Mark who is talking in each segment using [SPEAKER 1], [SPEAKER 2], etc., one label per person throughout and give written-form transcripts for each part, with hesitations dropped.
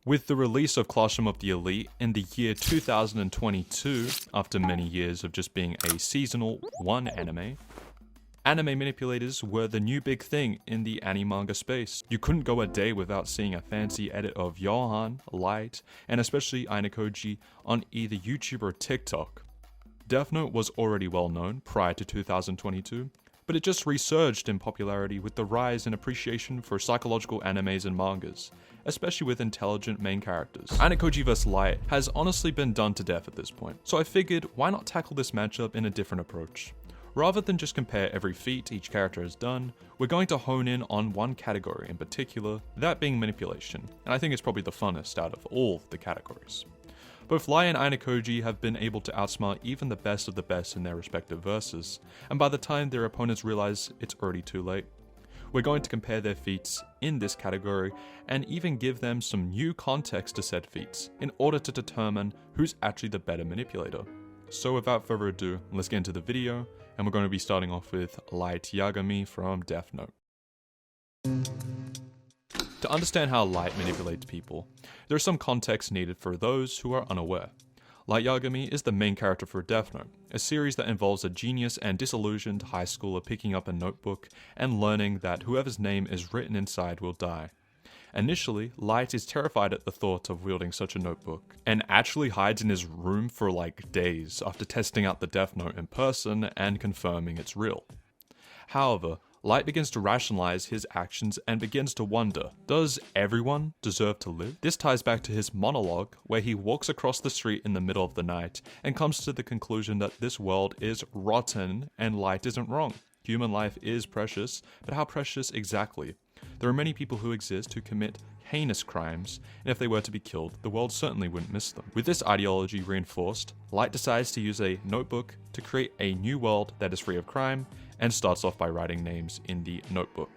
[SPEAKER 1] With the release of Classroom of the Elite in the year 2022, after many years of just being a seasonal one anime manipulators were the new big thing in the anime-manga space. You couldn't go a day without seeing a fancy edit of Johan, Light, and especially Ayanokoji on either YouTube or TikTok. Death Note was already well known prior to 2022, but it just resurged in popularity with the rise in appreciation for psychological animes and mangas, especially with intelligent main characters. Ayanokoji vs Light has honestly been done to death at this point, so I figured why not tackle this matchup in a different approach. Rather than just compare every feat each character has done, we're going to hone in on one category in particular, that being manipulation, and I think it's probably the funnest out of all the categories. Both Light and Ayanokoji have been able to outsmart even the best of the best in their respective verses, and by the time their opponents realize it's already too late. We're going to compare their feats in this category and even give them some new context to said feats in order to determine who's actually the better manipulator. So without further ado, let's get into the video, and we're going to be starting off with Light Yagami from Death Note. To understand how Light manipulates people, there is some context needed for those who are unaware. Light Yagami is the main character for Death Note, a series that involves a genius and disillusioned high schooler picking up a notebook and learning that whoever's name is written inside will die. Initially, Light is terrified at the thought of wielding such a notebook, and actually hides in his room for like days after testing out the Death Note in person and confirming it's real. However, Light begins to rationalize his actions and begins to wonder, does everyone deserve to live? This ties back to his monologue, where he walks across the street in the middle of the night and comes to the conclusion that this world is rotten and Light isn't wrong. Human life is precious, but how precious exactly? There are many people who exist who commit heinous crimes, and if they were to be killed, the world certainly wouldn't miss them. With this ideology reinforced, Light decides to use a notebook to create a new world that is free of crime, and starts off by writing names in the notebook.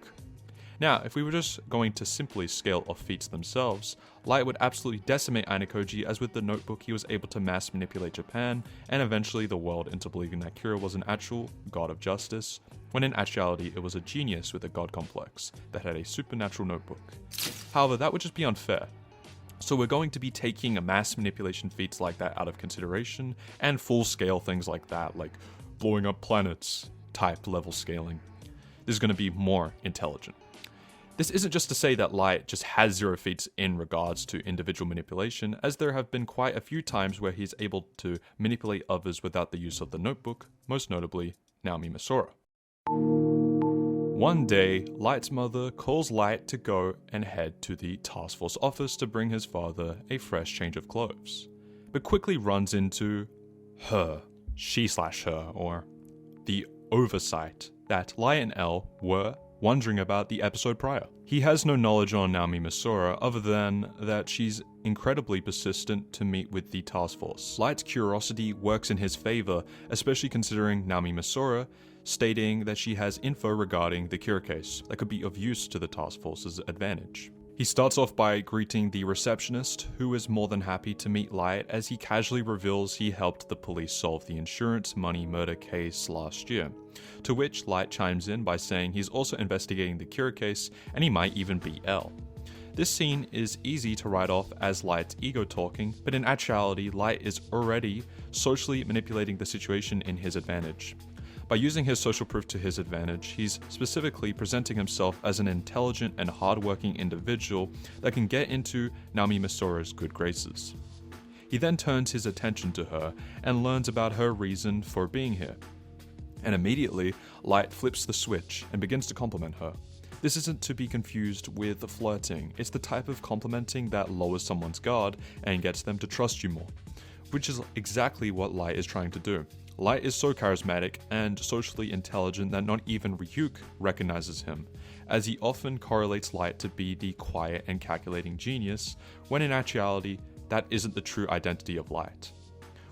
[SPEAKER 1] Now, if we were just going to simply scale off feats themselves, Light would absolutely decimate Ayanokoji, as with the notebook he was able to mass manipulate Japan, and eventually the world into believing that Kira was an actual god of justice, when in actuality it was a genius with a god complex that had a supernatural notebook. However, that would just be unfair. So we're going to be taking a mass manipulation feats like that out of consideration, and full-scale things like that, like blowing up planets type level scaling. This is going to be more intelligent. This isn't just to say that Light just has zero feats in regards to individual manipulation, as there have been quite a few times where he's able to manipulate others without the use of the notebook, most notably Naomi Misora. One day, Light's mother calls Light to go and head to the task force office to bring his father a fresh change of clothes, but quickly runs into she/her, or the oversight that Light and Elle were wondering about the episode prior. He has no knowledge on Naomi Misora other than that she's incredibly persistent to meet with the task force. Light's curiosity works in his favor, especially considering Naomi Misora stating that she has info regarding the Kira case that could be of use to the task force's advantage. He starts off by greeting the receptionist, who is more than happy to meet Light, as he casually reveals he helped the police solve the insurance money murder case last year, to which Light chimes in by saying he's also investigating the Kira case and he might even be Elle. This scene is easy to write off as Light's ego talking, but in actuality Light is already socially manipulating the situation in his advantage. By using his social proof to his advantage, he's specifically presenting himself as an intelligent and hardworking individual that can get into Naomi Misora's good graces. He then turns his attention to her and learns about her reason for being here. And immediately, Light flips the switch and begins to compliment her. This isn't to be confused with flirting, it's the type of complimenting that lowers someone's guard and gets them to trust you more, which is exactly what Light is trying to do. Light is so charismatic and socially intelligent that not even Ryuk recognizes him, as he often correlates Light to be the quiet and calculating genius, when in actuality, that isn't the true identity of Light.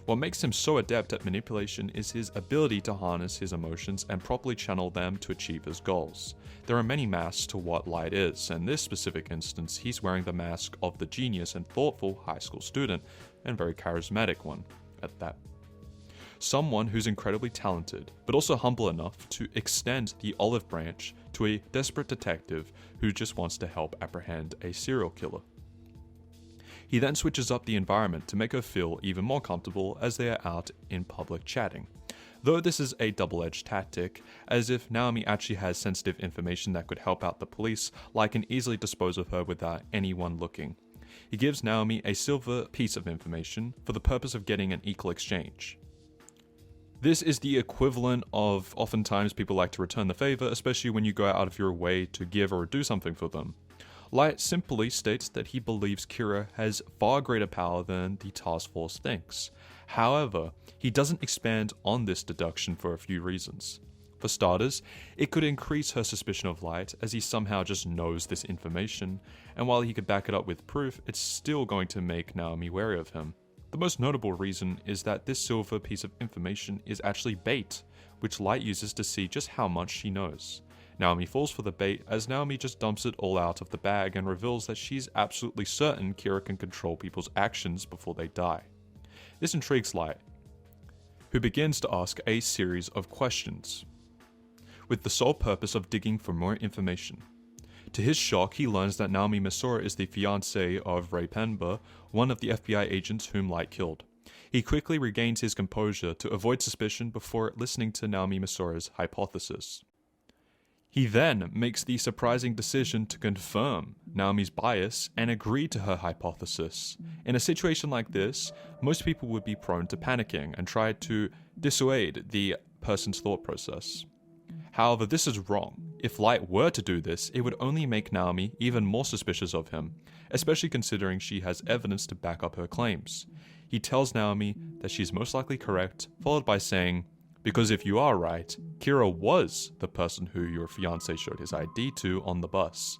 [SPEAKER 1] What makes him so adept at manipulation is his ability to harness his emotions and properly channel them to achieve his goals. There are many masks to what Light is, and in this specific instance, he's wearing the mask of the genius and thoughtful high school student, and very charismatic one at that. Someone who's incredibly talented, but also humble enough to extend the olive branch to a desperate detective who just wants to help apprehend a serial killer. He then switches up the environment to make her feel even more comfortable as they are out in public chatting. Though this is a double-edged tactic, as if Naomi actually has sensitive information that could help out the police, Light can easily dispose of her without anyone looking. He gives Naomi a silver piece of information for the purpose of getting an equal exchange. This is the equivalent of oftentimes people like to return the favor, especially when you go out of your way to give or do something for them. Light simply states that he believes Kira has far greater power than the task force thinks. However, he doesn't expand on this deduction for a few reasons. For starters, it could increase her suspicion of Light as he somehow just knows this information, and while he could back it up with proof, it's still going to make Naomi wary of him. The most notable reason is that this silver piece of information is actually bait, which Light uses to see just how much she knows. Naomi falls for the bait as Naomi just dumps it all out of the bag and reveals that she's absolutely certain Kira can control people's actions before they die. This intrigues Light, who begins to ask a series of questions, with the sole purpose of digging for more information. To his shock, he learns that Naomi Misora is the fiancée of Ray Penba, one of the FBI agents whom Light killed. He quickly regains his composure to avoid suspicion before listening to Naomi Misora's hypothesis. He then makes the surprising decision to confirm Naomi's bias and agree to her hypothesis. In a situation like this, most people would be prone to panicking and try to dissuade the person's thought process. However, this is wrong. If Light were to do this, it would only make Naomi even more suspicious of him, especially considering she has evidence to back up her claims. He tells Naomi that she's most likely correct, followed by saying, "Because if you are right, Kira was the person who your fiancé showed his ID to on the bus."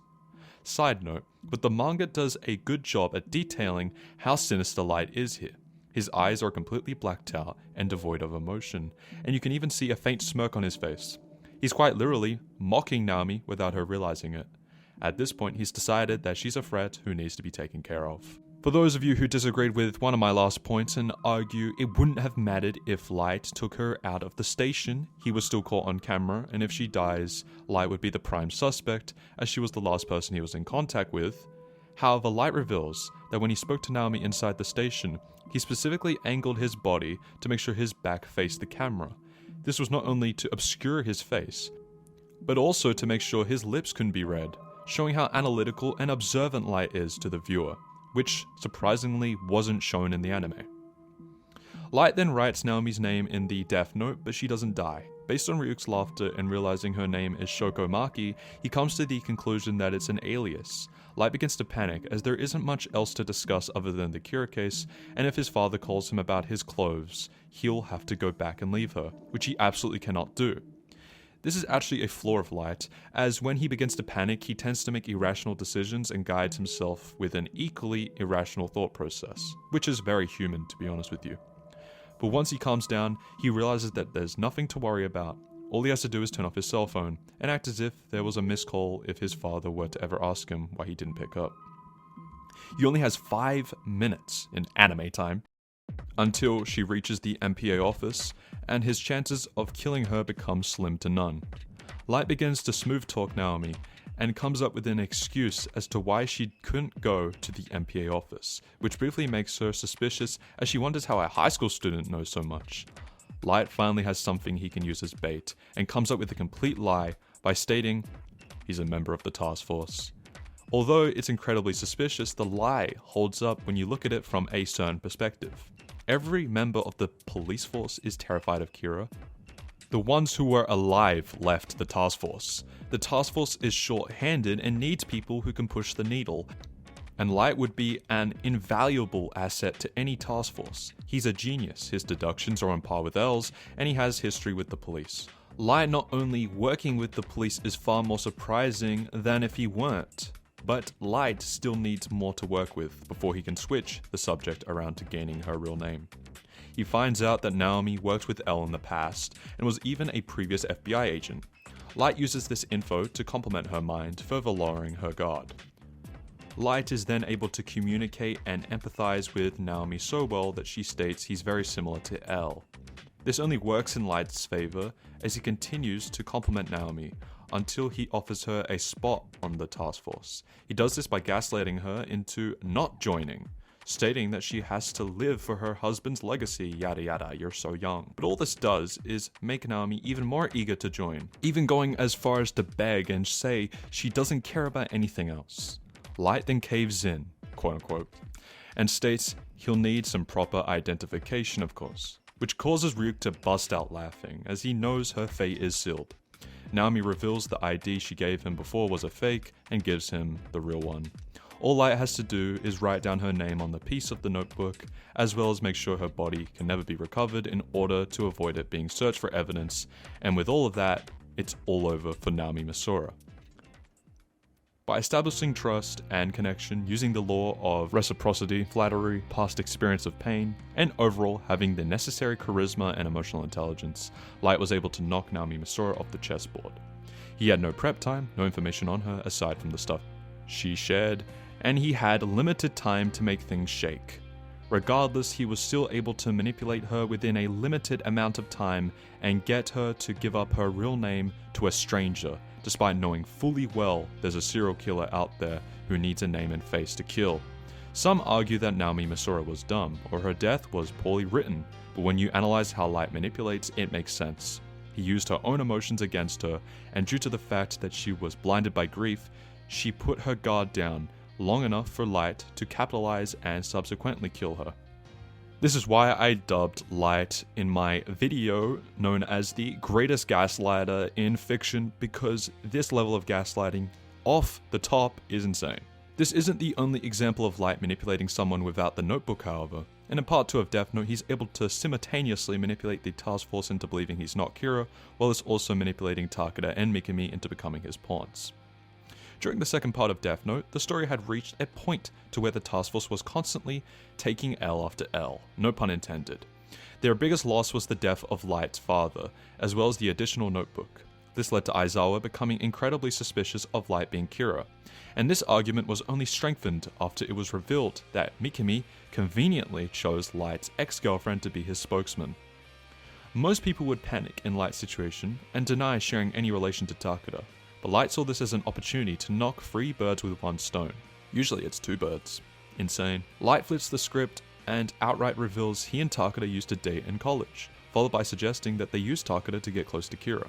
[SPEAKER 1] Side note, but the manga does a good job at detailing how sinister Light is here. His eyes are completely blacked out and devoid of emotion, and you can even see a faint smirk on his face. He's quite literally mocking Naomi without her realizing it. At this point, he's decided that she's a threat who needs to be taken care of. For those of you who disagreed with one of my last points and argue it wouldn't have mattered if Light took her out of the station, he was still caught on camera, and if she dies, Light would be the prime suspect, as she was the last person he was in contact with. However, Light reveals that when he spoke to Naomi inside the station, he specifically angled his body to make sure his back faced the camera. This was not only to obscure his face, but also to make sure his lips couldn't be read, showing how analytical and observant Light is to the viewer, which surprisingly wasn't shown in the anime. Light then writes Naomi's name in the death note, but she doesn't die. Based on Ryuk's laughter and realizing her name is Shokomaki, he comes to the conclusion that it's an alias. Light begins to panic as there isn't much else to discuss other than the Kira case, and if his father calls him about his clothes, he'll have to go back and leave her, which he absolutely cannot do. This is actually a flaw of Light, as when he begins to panic, he tends to make irrational decisions and guides himself with an equally irrational thought process, which is very human, to be honest with you. But once he calms down, he realizes that there's nothing to worry about. All he has to do is turn off his cell phone, and act as if there was a missed call if his father were to ever ask him why he didn't pick up. He only has 5 minutes in anime time until she reaches the MPA office, and his chances of killing her become slim to none. Light begins to smooth talk Naomi, and comes up with an excuse as to why she couldn't go to the MPA office, which briefly makes her suspicious as she wonders how a high school student knows so much. Light finally has something he can use as bait, and comes up with a complete lie by stating he's a member of the task force. Although it's incredibly suspicious, the lie holds up when you look at it from a certain perspective. Every member of the police force is terrified of Kira. The ones who were alive left the task force. The task force is short-handed and needs people who can push the needle, and Light would be an invaluable asset to any task force. He's a genius, his deductions are on par with L's, and he has history with the police. Light not only working with the police is far more surprising than if he weren't, but Light still needs more to work with before he can switch the subject around to gaining her real name. He finds out that Naomi worked with L in the past, and was even a previous FBI agent. Light uses this info to complement her mind, further lowering her guard. Light is then able to communicate and empathize with Naomi so well that she states he's very similar to L. This only works in Light's favor as he continues to compliment Naomi until he offers her a spot on the task force. He does this by gaslighting her into not joining, stating that she has to live for her husband's legacy, yada yada, you're so young. But all this does is make Naomi even more eager to join, even going as far as to beg and say she doesn't care about anything else. Light then caves in, quote unquote, and states he'll need some proper identification, of course, which causes Ryuk to bust out laughing as he knows her fate is sealed. Naomi reveals the ID she gave him before was a fake and gives him the real one. All Light has to do is write down her name on the piece of the notebook, as well as make sure her body can never be recovered in order to avoid it being searched for evidence, and with all of that, it's all over for Naomi Misora. By establishing trust and connection using the law of reciprocity, flattery, past experience of pain, and overall having the necessary charisma and emotional intelligence, Light was able to knock Naomi Misora off the chessboard. He had no prep time, no information on her aside from the stuff she shared, and he had limited time to make things shake. Regardless, he was still able to manipulate her within a limited amount of time and get her to give up her real name to a stranger, despite knowing fully well there's a serial killer out there who needs a name and face to kill. Some argue that Naomi Misora was dumb, or her death was poorly written, but when you analyze how Light manipulates, it makes sense. He used her own emotions against her, and due to the fact that she was blinded by grief, she put her guard down long enough for Light to capitalize and subsequently kill her. This is why I dubbed Light in my video known as the greatest gaslighter in fiction, because this level of gaslighting off the top is insane. This isn't the only example of Light manipulating someone without the notebook, however. And in part 2 of Death Note, he's able to simultaneously manipulate the task force into believing he's not Kira, while it's also manipulating Takeda and Mikami into becoming his pawns. During the second part of Death Note, the story had reached a point to where the task force was constantly taking L after L, no pun intended. Their biggest loss was the death of Light's father, as well as the additional notebook. This led to Aizawa becoming incredibly suspicious of Light being Kira, and this argument was only strengthened after it was revealed that Mikami conveniently chose Light's ex-girlfriend to be his spokesman. Most people would panic in Light's situation and deny sharing any relation to Takeda, but Light saw this as an opportunity to knock 3 birds with 1 stone. Usually it's 2 birds. Insane. Light flips the script and outright reveals he and Takeda used to date in college, followed by suggesting that they used Takeda to get close to Kira.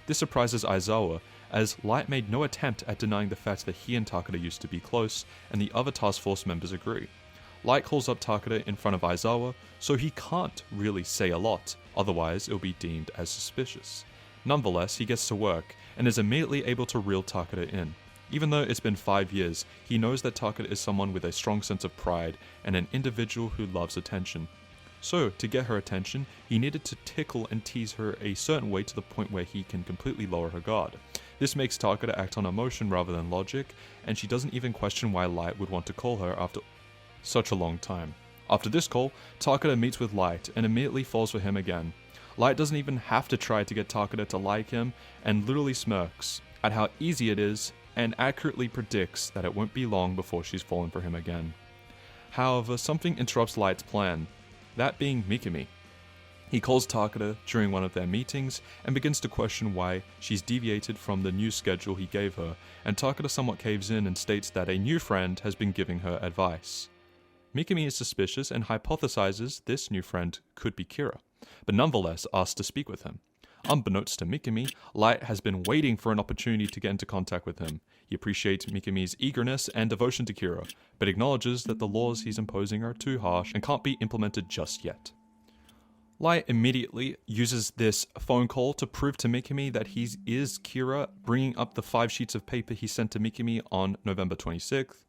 [SPEAKER 1] This surprises Aizawa, as Light made no attempt at denying the fact that he and Takeda used to be close, and the other task force members agree. Light calls up Takeda in front of Aizawa, so he can't really say a lot, otherwise it'll be deemed as suspicious. Nonetheless, he gets to work, and is immediately able to reel Takeda in. Even though it's been 5 years, he knows that Takeda is someone with a strong sense of pride, and an individual who loves attention. So, to get her attention, he needed to tickle and tease her a certain way to the point where he can completely lower her guard. This makes Takeda act on emotion rather than logic, and she doesn't even question why Light would want to call her after such a long time. After this call, Takeda meets with Light, and immediately falls for him again. Light doesn't even have to try to get Takeda to like him, and literally smirks at how easy it is, and accurately predicts that it won't be long before she's fallen for him again. However, something interrupts Light's plan, that being Mikami. He calls Takeda during one of their meetings, and begins to question why she's deviated from the new schedule he gave her, and Takeda somewhat caves in and states that a new friend has been giving her advice. Mikami is suspicious and hypothesizes this new friend could be Kira, but nonetheless asks to speak with him. Unbeknownst to Mikami, Light has been waiting for an opportunity to get into contact with him. He appreciates Mikami's eagerness and devotion to Kira, but acknowledges that the laws he's imposing are too harsh and can't be implemented just yet. Light immediately uses this phone call to prove to Mikami that he is Kira, bringing up the 5 sheets of paper he sent to Mikami on November 26th.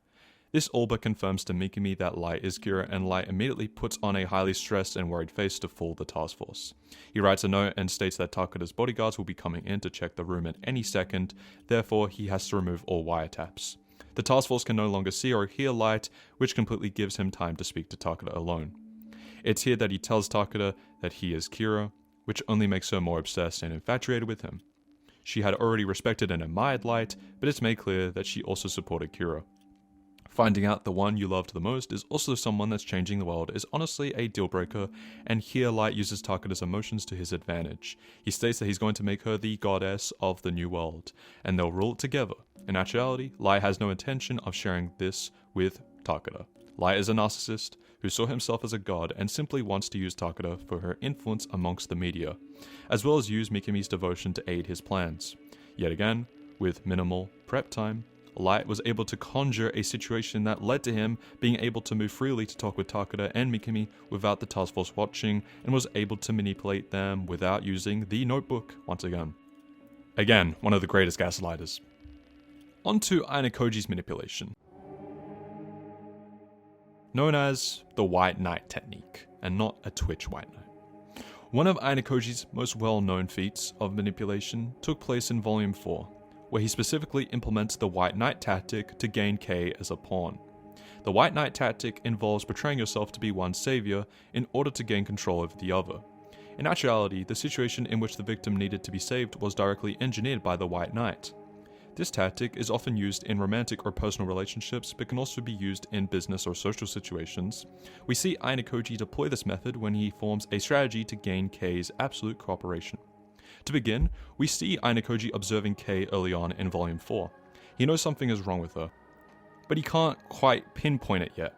[SPEAKER 1] This all but confirms to Mikami that Light is Kira, and Light immediately puts on a highly stressed and worried face to fool the task force. He writes a note and states that Takeda's bodyguards will be coming in to check the room at any second, therefore he has to remove all wiretaps. The task force can no longer see or hear Light, which completely gives him time to speak to Takeda alone. It's here that he tells Takeda that he is Kira, which only makes her more obsessed and infatuated with him. She had already respected and admired Light, but it's made clear that she also supported Kira. Finding out the one you loved the most is also someone that's changing the world is honestly a deal breaker, and here Light uses Takeda's emotions to his advantage. He states that he's going to make her the goddess of the new world, and they'll rule it together. In actuality, Light has no intention of sharing this with Takeda. Light is a narcissist who saw himself as a god and simply wants to use Takeda for her influence amongst the media, as well as use Mikami's devotion to aid his plans. Yet again, with minimal prep time, Light was able to conjure a situation that led to him being able to move freely to talk with Takeda and Mikami without the task force watching, and was able to manipulate them without using the notebook once again. Again, one of the greatest gaslighters. On to Ayanokoji's manipulation. Known as the White Knight technique, and not a Twitch White Knight. One of Ayanokoji's most well-known feats of manipulation took place in Volume 4, where he specifically implements the White Knight tactic to gain Kei as a pawn. The White Knight tactic involves portraying yourself to be one savior in order to gain control over the other. In actuality, the situation in which the victim needed to be saved was directly engineered by the White Knight. This tactic is often used in romantic or personal relationships, but can also be used in business or social situations. We see Ayanokoji deploy this method when he forms a strategy to gain Kei's absolute cooperation. To begin, we see Ayanokoji observing Kei early on in Volume 4. He knows something is wrong with her, but he can't quite pinpoint it yet.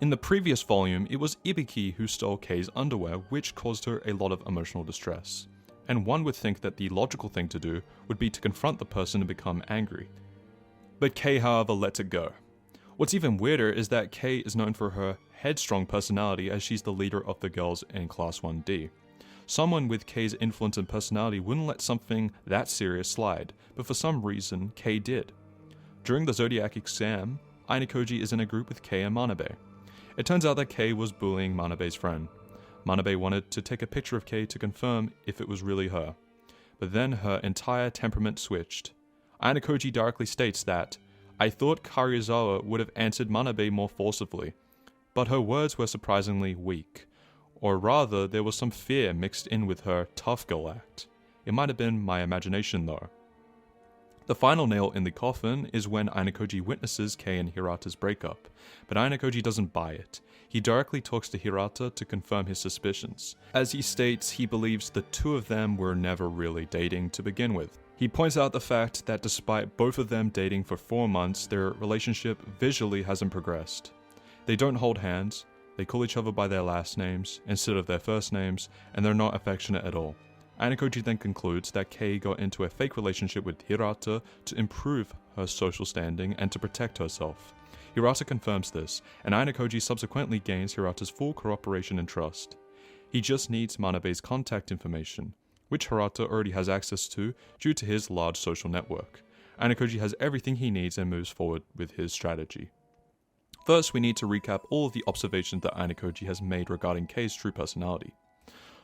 [SPEAKER 1] In the previous volume, it was Ibiki who stole Kei's underwear, which caused her a lot of emotional distress. And one would think that the logical thing to do would be to confront the person and become angry. But Kei, however, lets it go. What's even weirder is that Kei is known for her headstrong personality, as she's the leader of the girls in Class 1D. Someone with Kei's influence and personality wouldn't let something that serious slide, but for some reason, Kei did. During the Zodiac exam, Ayanokoji is in a group with Kei and Manabe. It turns out that Kei was bullying Manabe's friend. Manabe wanted to take a picture of Kei to confirm if it was really her, but then her entire temperament switched. Ayanokoji directly states that, "I thought Karuizawa would have answered Manabe more forcibly, but her words were surprisingly weak, or rather there was some fear mixed in with her tough girl act. It might have been my imagination though." The final nail in the coffin is when Ayanokoji witnesses Kei and Hirata's breakup, but Ayanokoji doesn't buy it. He directly talks to Hirata to confirm his suspicions, as he states he believes the two of them were never really dating to begin with. He points out the fact that despite both of them dating for 4 months, their relationship visually hasn't progressed. They don't hold hands, they call each other by their last names instead of their first names, and they're not affectionate at all. Ayanokoji then concludes that Kei got into a fake relationship with Hirata to improve her social standing and to protect herself. Hirata confirms this, and Ayanokoji subsequently gains Hirata's full cooperation and trust. He just needs Manabe's contact information, which Hirata already has access to due to his large social network. Ayanokoji has everything he needs and moves forward with his strategy. First, we need to recap all of the observations that Ayanokoji has made regarding Kei's true personality.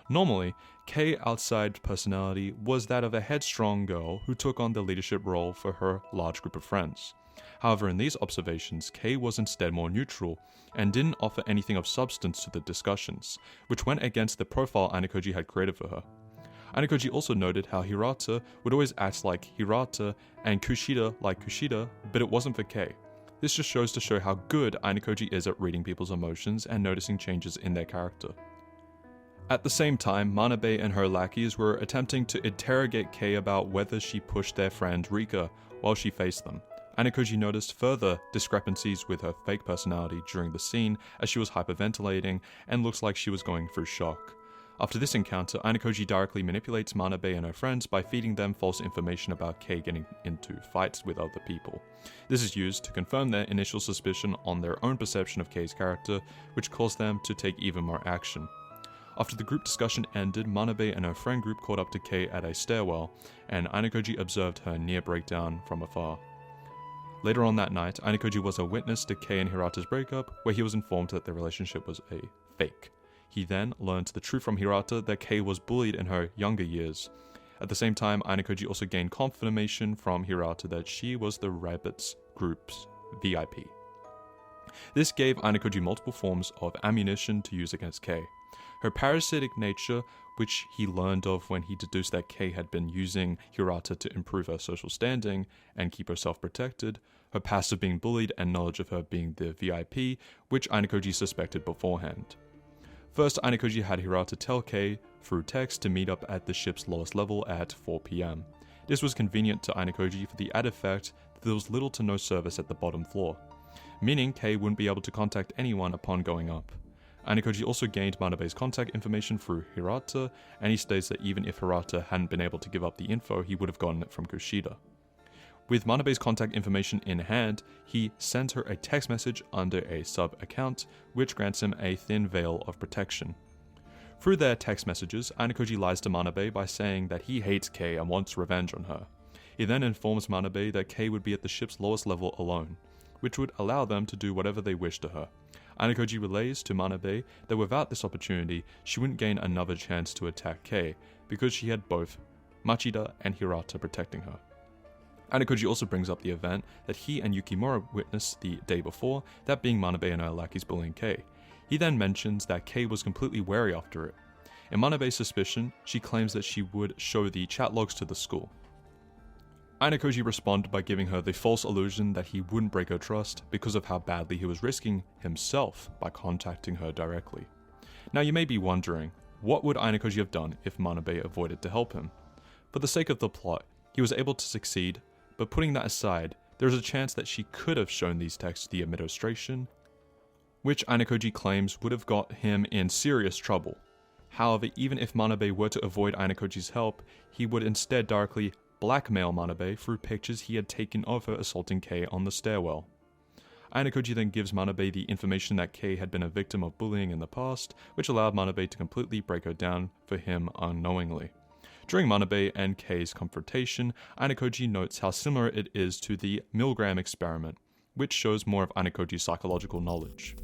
[SPEAKER 1] Normally, Kei's outside personality was that of a headstrong girl who took on the leadership role for her large group of friends. However, in these observations, Kei was instead more neutral and didn't offer anything of substance to the discussions, which went against the profile Ayanokoji had created for her. Ayanokoji also noted how Hirata would always act like Hirata and Kushida like Kushida, but it wasn't for Kei. This just shows to show how good Ayanokoji is at reading people's emotions and noticing changes in their character. At the same time, Manabe and her lackeys were attempting to interrogate Kei about whether she pushed their friend Rika while she faced them. Ayanokoji noticed further discrepancies with her fake personality during the scene, as she was hyperventilating and looks like she was going through shock. After this encounter, Ayanokoji directly manipulates Manabe and her friends by feeding them false information about Kei getting into fights with other people. This is used to confirm their initial suspicion on their own perception of Kei's character, which caused them to take even more action. After the group discussion ended, Manabe and her friend group caught up to Kei at a stairwell, and Ayanokoji observed her near breakdown from afar. Later on that night, Ayanokoji was a witness to Kei and Hirata's breakup, where he was informed that their relationship was a fake. He then learned the truth from Hirata that Kei was bullied in her younger years. At the same time, Ayanokoji also gained confirmation from Hirata that she was the Rabbits group's VIP. This gave Ayanokoji multiple forms of ammunition to use against Kei. Her parasitic nature, which he learned of when he deduced that Kei had been using Hirata to improve her social standing and keep herself protected, her past of being bullied and knowledge of her being the VIP, which Ayanokoji suspected beforehand. First, Ayanokoji had Hirata tell Kei through text to meet up at the ship's lowest level at 4 PM. This was convenient to Ayanokoji for the added fact that there was little to no service at the bottom floor. meaning Kei wouldn't be able to contact anyone upon going up. Ayanokoji also gained Manabe's contact information through Hirata, and he states that even if Hirata hadn't been able to give up the info, he would have gotten it from Kushida. With Manabe's contact information in hand, he sends her a text message under a sub-account, which grants him a thin veil of protection. Through their text messages, Ayanokoji lies to Manabe by saying that he hates Kei and wants revenge on her. He then informs Manabe that Kei would be at the ship's lowest level alone, which would allow them to do whatever they wish to her. Ayanokoji relays to Manabe that without this opportunity, she wouldn't gain another chance to attack Kei, because she had both Machida and Hirata protecting her. Ayanokoji also brings up the event that he and Yukimura witnessed the day before, that being Manabe and her lackeys bullying Kei. He then mentions that Kei was completely wary after it. In Manabe's suspicion, she claims that she would show the chat logs to the school. Ayanokoji responded by giving her the false illusion that he wouldn't break her trust because of how badly he was risking himself by contacting her directly. Now you may be wondering, what would Ayanokoji have done if Manabe avoided to help him? For the sake of the plot, he was able to succeed, but putting that aside, there is a chance that she could have shown these texts to the administration, which Ayanokoji claims would have got him in serious trouble. However, even if Manabe were to avoid Ayanokoji's help, he would instead directly blackmail Manabe through pictures he had taken of her assaulting Kei on the stairwell. Ayanokoji then gives Manabe the information that Kei had been a victim of bullying in the past, which allowed Manabe to completely break her down for him unknowingly. During Manabe and Kei's confrontation, Ayanokoji notes how similar it is to the Milgram experiment, which shows more of Ayanokoji's psychological knowledge.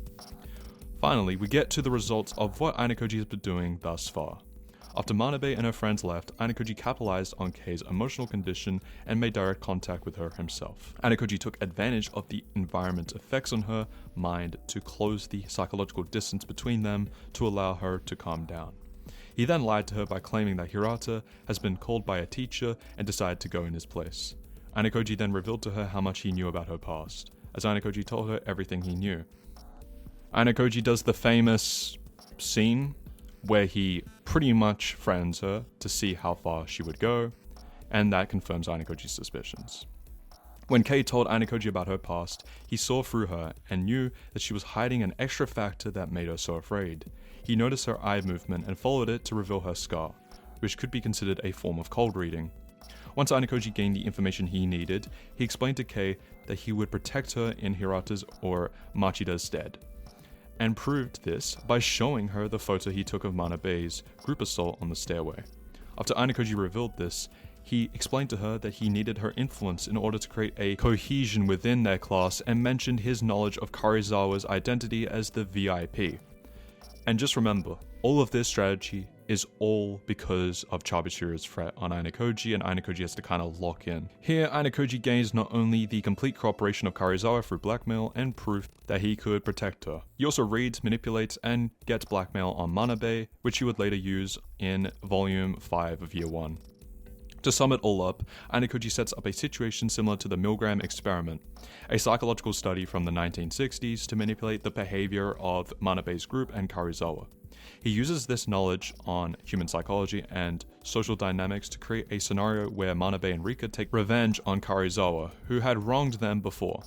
[SPEAKER 1] Finally, we get to the results of what Ayanokoji has been doing thus far. After Manabe and her friends left, Ayanokoji capitalized on Kei's emotional condition and made direct contact with her himself. Ayanokoji took advantage of the environment's effects on her mind to close the psychological distance between them to allow her to calm down. He then lied to her by claiming that Hirata has been called by a teacher and decided to go in his place. Ayanokoji then revealed to her how much he knew about her past, as Ayanokoji told her everything he knew. Ayanokoji does the famous scene where he pretty much threatens her to see how far she would go, and that confirms Ayanokoji's suspicions. When Kei told Ayanokoji about her past, he saw through her and knew that she was hiding an extra factor that made her so afraid. He noticed her eye movement and followed it to reveal her scar, which could be considered a form of cold reading. Once Ayanokoji gained the information he needed, he explained to Kei that he would protect her in Hirata's or Machida's stead, and proved this by showing her the photo he took of Manabe's group assault on the stairway. After Ayanokoji revealed this, he explained to her that he needed her influence in order to create a cohesion within their class and mentioned his knowledge of Karizawa's identity as the VIP. And just remember, all of this strategy is all because of Chabashira's threat on Ayanokoji, and Ayanokoji has to kind of lock in. Here, Ayanokoji gains not only the complete cooperation of Karizawa through blackmail and proof that he could protect her, he also reads, manipulates, and gets blackmail on Manabe, which he would later use in Volume 5 of Year 1. To sum it all up, Ayanokoji sets up a situation similar to the Milgram experiment, a psychological study from the 1960s to manipulate the behavior of Manabe's group and Karizawa. He uses this knowledge on human psychology and social dynamics to create a scenario where Manabe and Rika take revenge on Karizawa, who had wronged them before.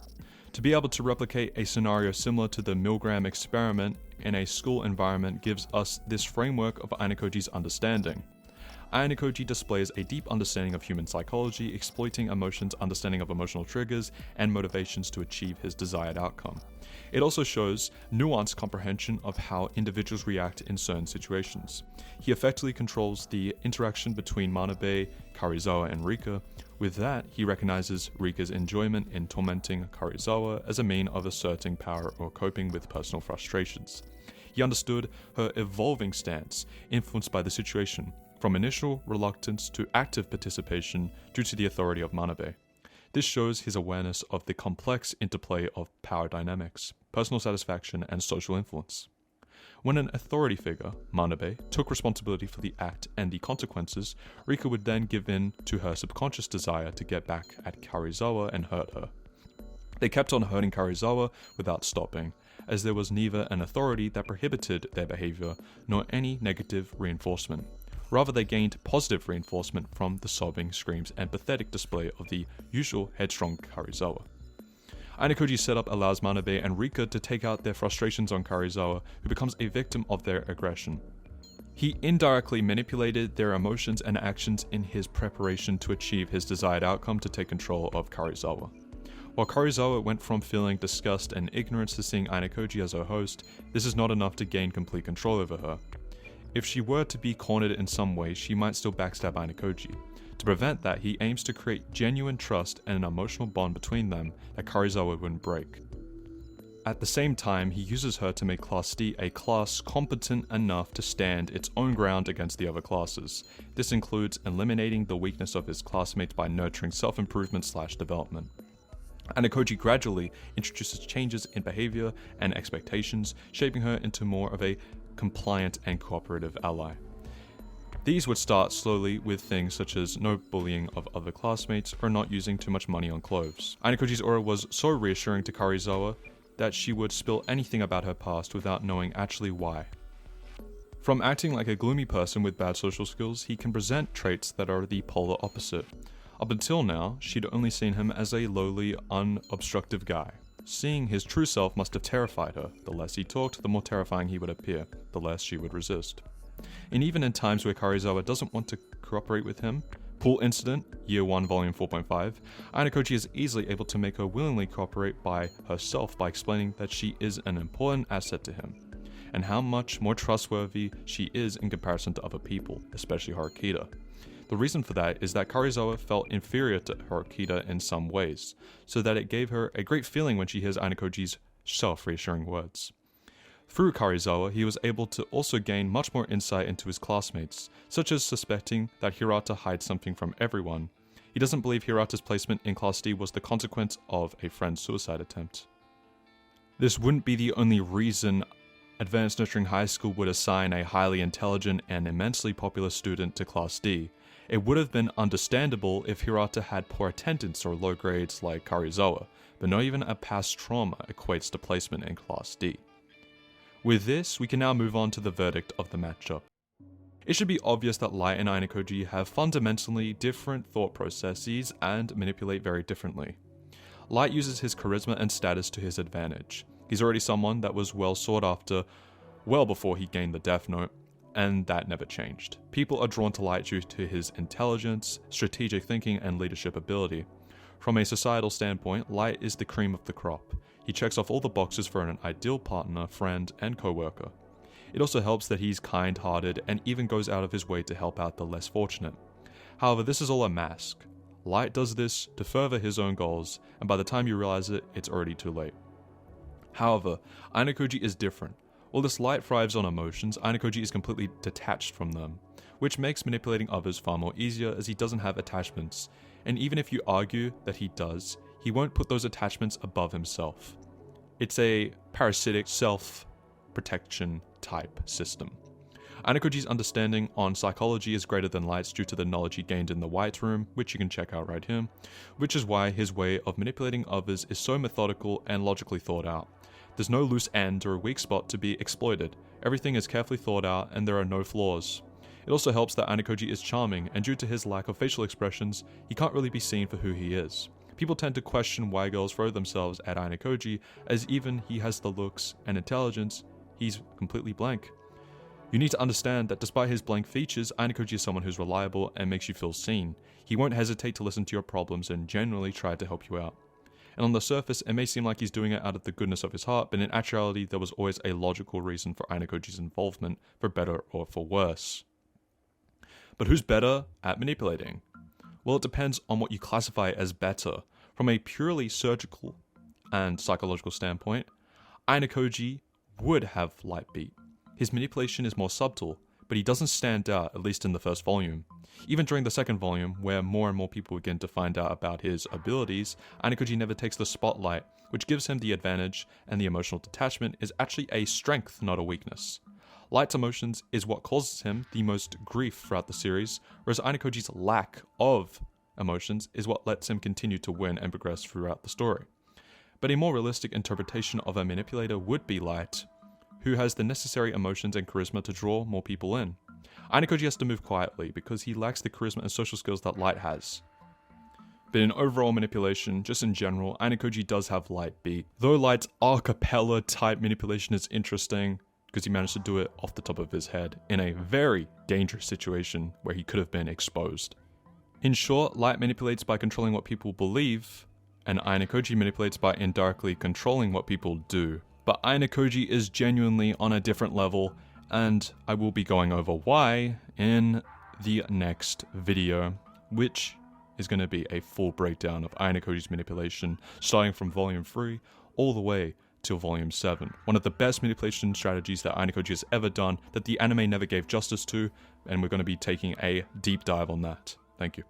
[SPEAKER 1] To be able to replicate a scenario similar to the Milgram experiment in a school environment gives us this framework of Ayanokoji's understanding. Ayanokoji displays a deep understanding of human psychology, exploiting emotions, understanding of emotional triggers, and motivations to achieve his desired outcome. It also shows nuanced comprehension of how individuals react in certain situations. He effectively controls the interaction between Manabe, Karizawa, and Rika. With that, he recognizes Rika's enjoyment in tormenting Karizawa as a mean of asserting power or coping with personal frustrations. He understood her evolving stance, influenced by the situation, from initial reluctance to active participation due to the authority of Manabe. This shows his awareness of the complex interplay of power dynamics, personal satisfaction, and social influence. When an authority figure, Manabe, took responsibility for the act and the consequences, Rika would then give in to her subconscious desire to get back at Karizawa and hurt her. They kept on hurting Karizawa without stopping, as there was neither an authority that prohibited their behavior nor any negative reinforcement. Rather, they gained positive reinforcement from the sobbing, screams, and pathetic display of the usual headstrong Karizawa. Ayanokoji's setup allows Manabe and Rika to take out their frustrations on Karizawa, who becomes a victim of their aggression. He indirectly manipulated their emotions and actions in his preparation to achieve his desired outcome to take control of Karizawa. While Karizawa went from feeling disgust and ignorance to seeing Ayanokoji as her host, this is not enough to gain complete control over her. If she were to be cornered in some way, she might still backstab Ayanokoji. To prevent that, he aims to create genuine trust and an emotional bond between them that Karizawa wouldn't break. At the same time, he uses her to make Class D a class competent enough to stand its own ground against the other classes. This includes eliminating the weakness of his classmates by nurturing self-improvement/development. Ayanokoji gradually introduces changes in behavior and expectations, shaping her into more of a compliant and cooperative ally. These would start slowly with things such as no bullying of other classmates or not using too much money on clothes. Ayanokoji's aura was so reassuring to Karizawa that she would spill anything about her past without knowing actually why. From acting like a gloomy person with bad social skills, he can present traits that are the polar opposite. Up until now, she'd only seen him as a lowly, unobstructive guy. Seeing his true self must have terrified her. The less he talked, the more terrifying he would appear, the less she would resist. And even in times where Karizawa doesn't want to cooperate with him, Pool Incident, Year 1, Volume 4.5, Ayanokoji is easily able to make her willingly cooperate by herself by explaining that she is an important asset to him, and how much more trustworthy she is in comparison to other people, especially Horikita. The reason for that is that Karizawa felt inferior to Horikita in some ways, so that it gave her a great feeling when she hears Ayanokoji's self-reassuring words. Through Karizawa, he was able to also gain much more insight into his classmates, such as suspecting that Hirata hides something from everyone. He doesn't believe Hirata's placement in Class D was the consequence of a friend's suicide attempt. This wouldn't be the only reason Advanced Nurturing High School would assign a highly intelligent and immensely popular student to Class D. It would have been understandable if Hirata had poor attendance or low grades like Karizawa, but not even a past trauma equates to placement in Class D. With this, we can now move on to the verdict of the matchup. It should be obvious that Light and Ayanokoji have fundamentally different thought processes and manipulate very differently. Light uses his charisma and status to his advantage. He's already someone that was well sought after well before he gained the Death Note, and that never changed. People are drawn to Light due to his intelligence, strategic thinking, and leadership ability. From a societal standpoint, Light is the cream of the crop. He checks off all the boxes for an ideal partner, friend, and co-worker. It also helps that he's kind-hearted and even goes out of his way to help out the less fortunate. However, this is all a mask. Light does this to further his own goals, and by the time you realize it, it's already too late. However, Ayanokoji is different. While this Light thrives on emotions, Ayanokoji is completely detached from them, which makes manipulating others far more easier as he doesn't have attachments, and even if you argue that he does, he won't put those attachments above himself. It's a parasitic self-protection type system. Ayanokoji's understanding on psychology is greater than Light's due to the knowledge he gained in the White Room, which you can check out right here, which is why his way of manipulating others is so methodical and logically thought out. There's no loose end or a weak spot to be exploited. Everything is carefully thought out and there are no flaws. It also helps that Ayanokoji is charming, and due to his lack of facial expressions, he can't really be seen for who he is. People tend to question why girls throw themselves at Ayanokoji, as even he has the looks and intelligence, he's completely blank. You need to understand that despite his blank features, Ayanokoji is someone who's reliable and makes you feel seen. He won't hesitate to listen to your problems and generally try to help you out. And on the surface, it may seem like he's doing it out of the goodness of his heart, but in actuality, there was always a logical reason for Ayanokoji's involvement, for better or for worse. But who's better at manipulating? Well, it depends on what you classify as better. From a purely surgical and psychological standpoint, Ayanokoji would have Light beat. His manipulation is more subtle, but he doesn't stand out, at least in the first volume. Even during the second volume, where more and more people begin to find out about his abilities, Ayanokoji never takes the spotlight, which gives him the advantage, and the emotional detachment is actually a strength, not a weakness. Light's emotions is what causes him the most grief throughout the series, whereas Ayanokoji's lack of emotions is what lets him continue to win and progress throughout the story. But a more realistic interpretation of a manipulator would be Light, who has the necessary emotions and charisma to draw more people in. Ayanokoji has to move quietly because he lacks the charisma and social skills that Light has. But in overall manipulation, just in general, Ayanokoji does have Light beat. Though Light's a cappella type manipulation is interesting, because he managed to do it off the top of his head in a very dangerous situation where he could have been exposed. In short, Light manipulates by controlling what people believe, and Ayanokoji manipulates by indirectly controlling what people do. But Ayanokoji is genuinely on a different level, and I will be going over why in the next video, which is going to be a full breakdown of Ayanokoji's manipulation, starting from volume 3 all the way till volume 7. One of the best manipulation strategies that Ayanokoji has ever done, that the anime never gave justice to, and we're going to be taking a deep dive on that. Thank you.